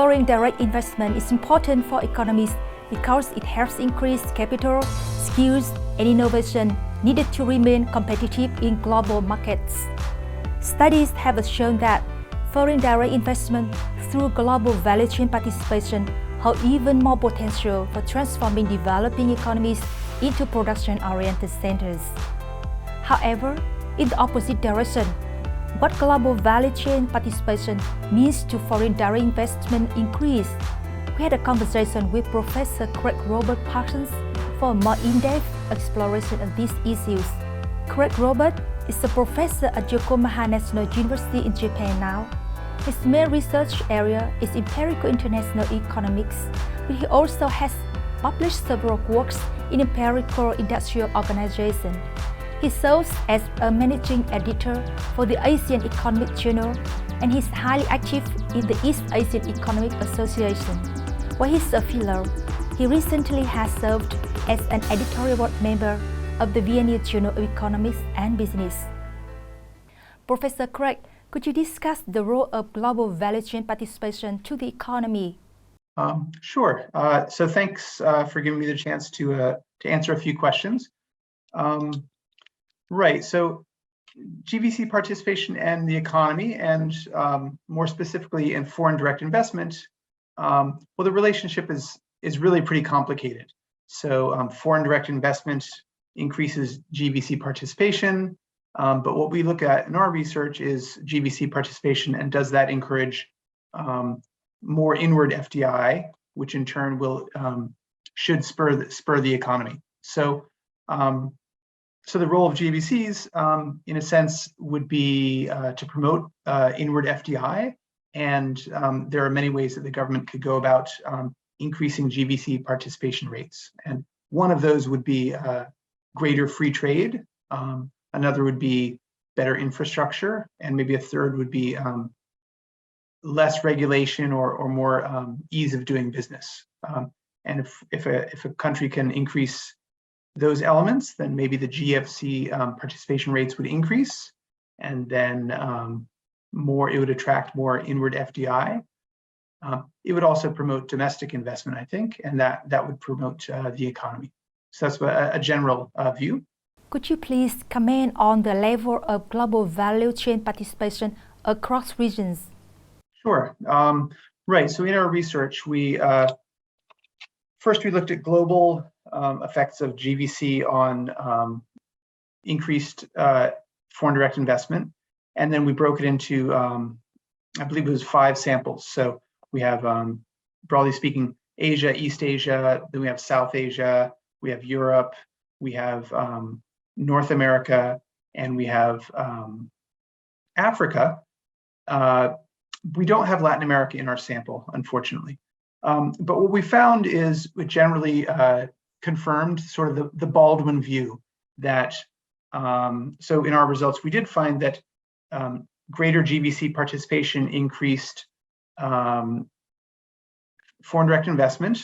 Foreign direct investment is important for economies because it helps increase capital, skills, and innovation needed to remain competitive in global markets. Studies have shown that foreign direct investment through global value chain participation hold even more potential for transforming developing economies into production-oriented centers. However, in the opposite direction, what global value chain participation means to foreign direct investment increase. We had a conversation with Professor Craig Robert Parsons for a more in-depth exploration of these issues. Craig Robert is a professor at Yokohama National University in Japan now. His main research area is empirical international economics, but he also has published several works in empirical industrial organization. He serves as a managing editor for the Asian Economic Journal, and he's highly active in the East Asian Economic Association. While he's a fellow, he recently has served as an editorial board member of the Vienna Journal of Economics and Business. Professor Craig, could you discuss the role of global value chain participation to the economy? Sure. So thanks for giving me the chance to answer a few questions. Right. So GVC participation and the economy, and more specifically in foreign direct investment, well, the relationship is really pretty complicated. So foreign direct investment increases GVC participation, but what we look at in our research is GVC participation, and does that encourage more inward FDI, which in turn will should spur the economy. So so the role of GVCs, in a sense, would be to promote inward FDI, and there are many ways that the government could go about increasing GVC participation rates. And one of those would be greater free trade. Another would be better infrastructure, and maybe a third would be less regulation or more ease of doing business. And if a country can increase those elements, then maybe the GFC participation rates would increase, and then it would attract more inward FDI. It would also promote domestic investment, I think, and that would promote the economy. So that's a general view. Could you please comment on the level of global value chain participation across regions? Sure. Right. So in our research, first we looked at global effects of GVC on increased foreign direct investment, and then we broke it into, I believe it was 5 samples. So we have, broadly speaking, Asia, East Asia, then we have South Asia, we have Europe, we have North America, and we have Africa. We don't have Latin America in our sample, unfortunately. But what we found is it generally confirmed sort of the Baldwin view that, so in our results, we did find that greater GVC participation increased foreign direct investment,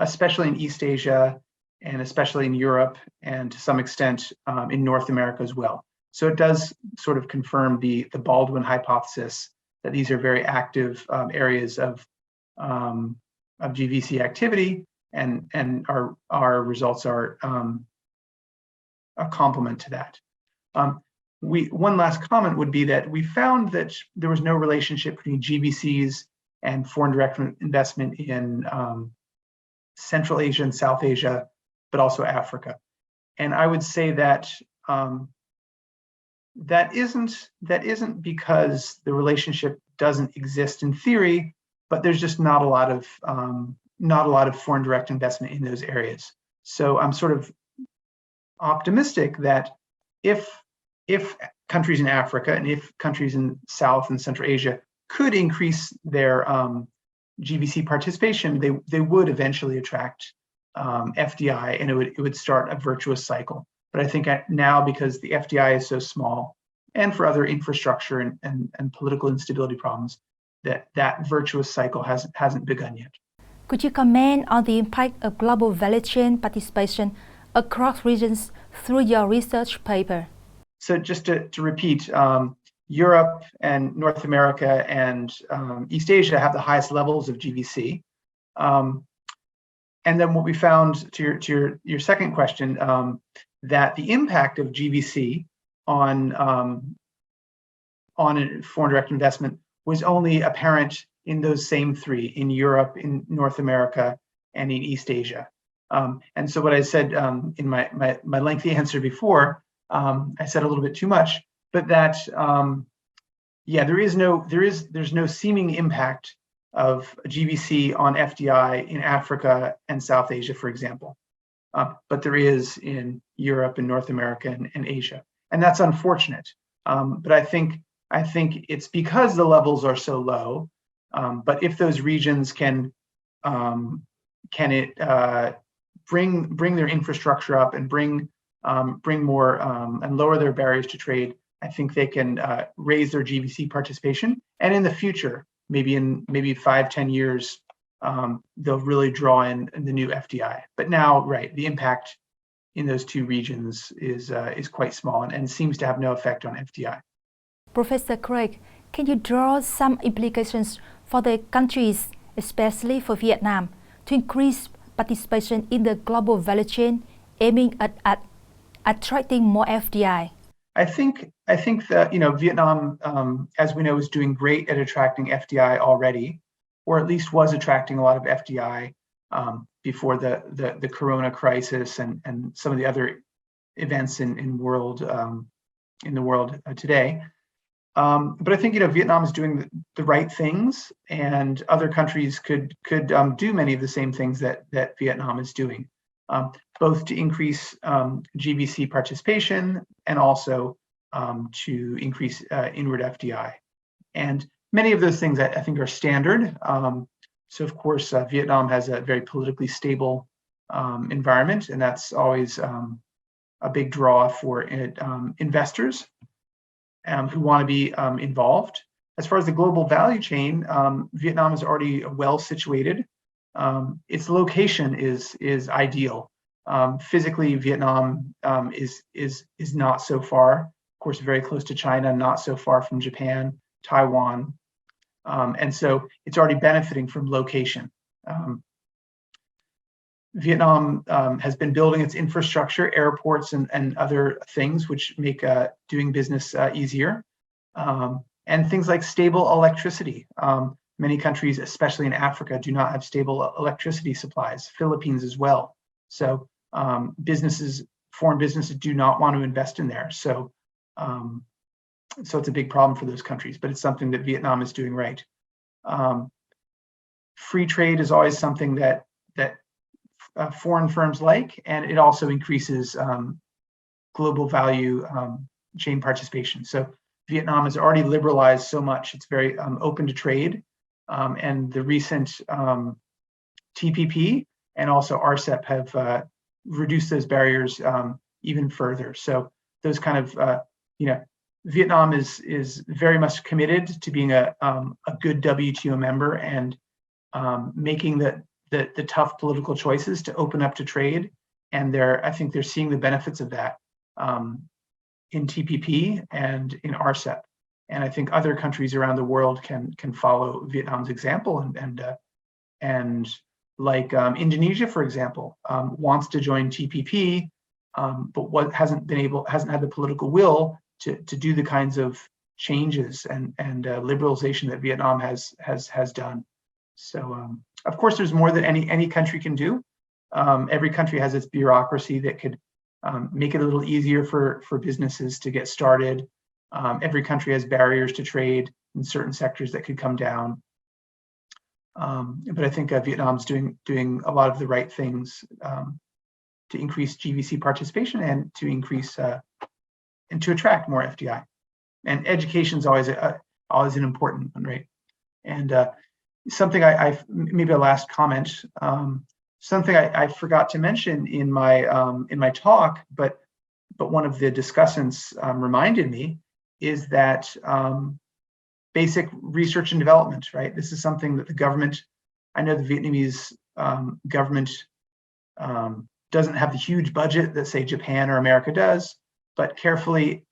especially in East Asia, and especially in Europe, and to some extent in North America as well. So it does sort of confirm the Baldwin hypothesis that these are very active areas of GVC activity, and our results are a complement to that. One last comment would be that we found that there was no relationship between GVCs and foreign direct investment in Central Asia and South Asia, but also Africa. And I would say that that isn't because the relationship doesn't exist in theory, but there's just not a lot of foreign direct investment in those areas. So I'm sort of optimistic that if countries in Africa and if countries in South and Central Asia could increase their GVC participation, they would eventually attract FDI, and it would start a virtuous cycle. But I think now, because the FDI is so small, and for other infrastructure and political instability problems, that virtuous cycle hasn't begun yet. Could you comment on the impact of global value chain participation across regions through your research paper? So just to repeat, Europe and North America and East Asia have the highest levels of GVC. And then what we found, to your second question, that the impact of GVC on a foreign direct investment was only apparent in those same three, in Europe, in North America, and in East Asia. And so what I said in my lengthy answer before, I said a little bit too much, but that yeah, there's no seeming impact of GVC on FDI in Africa and South Asia, for example, but there is in Europe and North America and Asia, and that's unfortunate. But I think it's because the levels are so low. But if those regions can bring their infrastructure up and bring more and lower their barriers to trade, I think they can raise their GVC participation. And in the future, maybe in 5-10 years, they'll really draw in the new FDI. But now, right, the impact in those two regions is quite small and seems to have no effect on FDI. Professor Craig, can you draw some implications for the countries, especially for Vietnam, to increase participation in the global value chain, aiming at attracting more FDI? I think that Vietnam, as we know, is doing great at attracting FDI already, or at least was attracting a lot of FDI before the Corona crisis and some of the other events in the world today. But I think Vietnam is doing the right things, and other countries could do many of the same things that Vietnam is doing, both to increase GVC participation and also to increase inward FDI. And many of those things I think are standard. So of course, Vietnam has a very politically stable environment, and that's always a big draw for investors who want to be involved. As far as the global value chain, Vietnam is already well situated. Its location is ideal. Physically, Vietnam is not so far. Of course, very close to China, not so far from Japan, Taiwan, and so it's already benefiting from location. Vietnam has been building its infrastructure, airports, and other things which make doing business easier. And things like stable electricity. Many countries, especially in Africa, do not have stable electricity supplies. Philippines as well. So foreign businesses do not want to invest in there. So it's a big problem for those countries, but it's something that Vietnam is doing right. Free trade is always something that foreign firms like, and it also increases global value chain participation. So Vietnam has already liberalized so much; it's very open to trade, and the recent TPP and also RCEP have reduced those barriers even further. So those kind of Vietnam is very much committed to being a good WTO member and making the tough political choices to open up to trade, and I think they're seeing the benefits of that in TPP and in RCEP. And I think other countries around the world can follow Vietnam's example, and like Indonesia, for example, wants to join TPP, but hasn't had the political will to do the kinds of changes and liberalization that Vietnam has done. So of course, there's more that any country can do. Every country has its bureaucracy that could make it a little easier for businesses to get started. Every country has barriers to trade in certain sectors that could come down. But I think Vietnam's doing a lot of the right things to increase GVC participation and to increase and to attract more FDI. And education is always an important one, right? And something maybe a last comment. Something I forgot to mention in my talk, but one of the discussants reminded me is that basic research and development, right? This is something that the government, I know the Vietnamese government doesn't have the huge budget that say Japan or America does, but carefully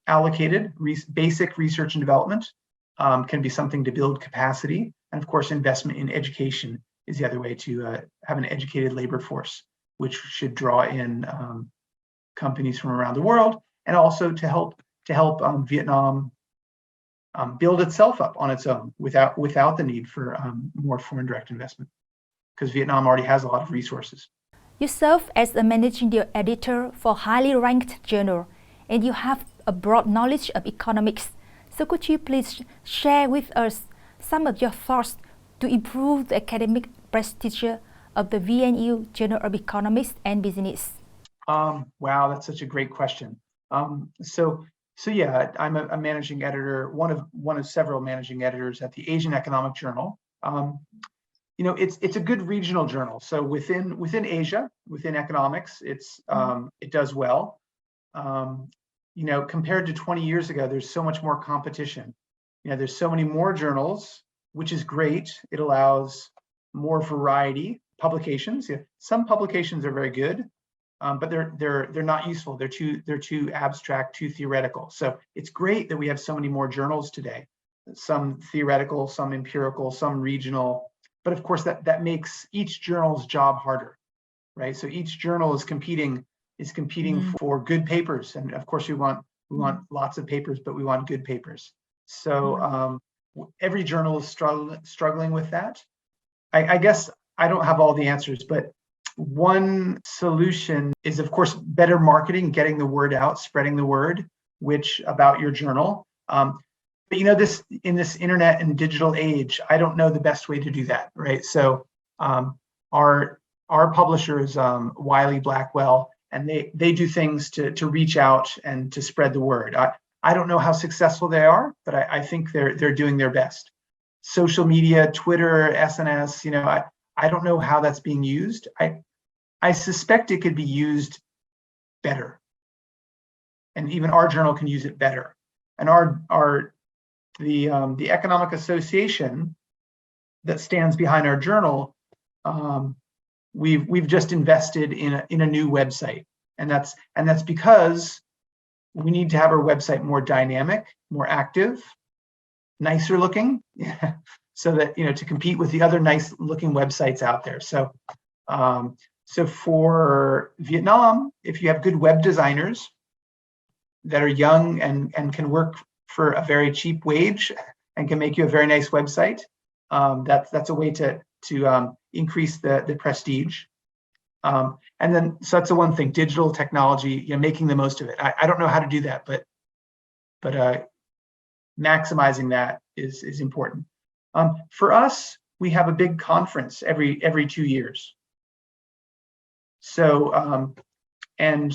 allocated. Basic research and development can be something to build capacity. And of course, investment in education is the other way to have an educated labor force, which should draw in companies from around the world, and also to help Vietnam build itself up on its own without the need for more foreign direct investment, because Vietnam already has a lot of resources. You serve as a managing editor for a highly ranked journal, and you have a broad knowledge of economics. So could you please share with us some of your thoughts to improve the academic prestige of the VNU Journal of Economics and Business? Wow, that's such a great question. So yeah, I'm a managing editor, one of several managing editors at the Asian Economic Journal. It's a good regional journal. So within Asia, within economics, it does well. Compared to 20 years ago, there's so much more competition. There's so many more journals, which is great. It allows more variety. Publications. Some publications are very good, but they're not useful. They're too abstract, too theoretical. So it's great that we have so many more journals today. Some theoretical, some empirical, some regional. But of course, that makes each journal's job harder, right? So each journal is competing for good papers, and of course we want lots of papers, but we want good papers. So every journal is struggling with that. I guess I don't have all the answers, but one solution is, of course, better marketing, getting the word out, spreading the word, about your journal. But in this internet and digital age, I don't know the best way to do that, right? So our publisher is Wiley Blackwell, and they do things to reach out and to spread the word. I don't know how successful they are, but I think they're doing their best. Social media, Twitter, SNS, I don't know how that's being used. I suspect it could be used better, and even our journal can use it better. And the Economic Association that stands behind our journal, we've just invested in a new website, and that's because we need to have our website more dynamic, more active, nicer looking, so that to compete with the other nice looking websites out there. So for Vietnam, if you have good web designers that are young and can work for a very cheap wage and can make you a very nice website, that's a way to increase the prestige. And then, so that's the one thing, digital technology, making the most of it. I don't know how to do that, but maximizing that is important. For us, we have a big conference every 2 years. So, and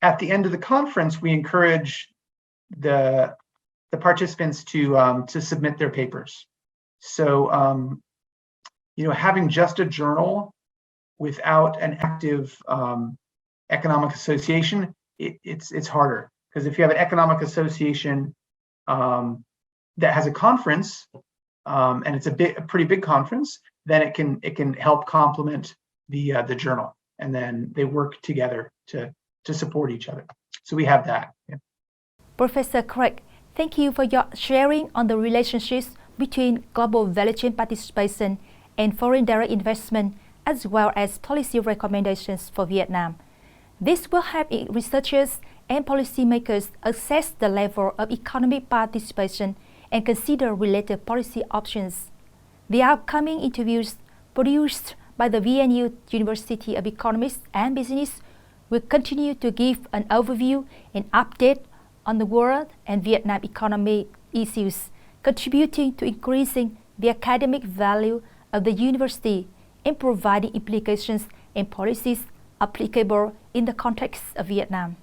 at the end of the conference, we encourage the participants to submit their papers. So, having just a journal without an active economic association, it's harder, because if you have an economic association that has a conference, and it's a pretty big conference, then it can help complement the journal, and then they work together to support each other. So we have that. Yeah. Professor Craig, thank you for your sharing on the relationships between global value chain participation and foreign direct investment, as well as policy recommendations for Vietnam. This will help researchers and policymakers assess the level of economic participation and consider related policy options. The upcoming interviews produced by the VNU University of Economics and Business will continue to give an overview and update on the world and Vietnam economic issues, contributing to increasing the academic value of the university and providing implications and policies applicable in the context of Vietnam.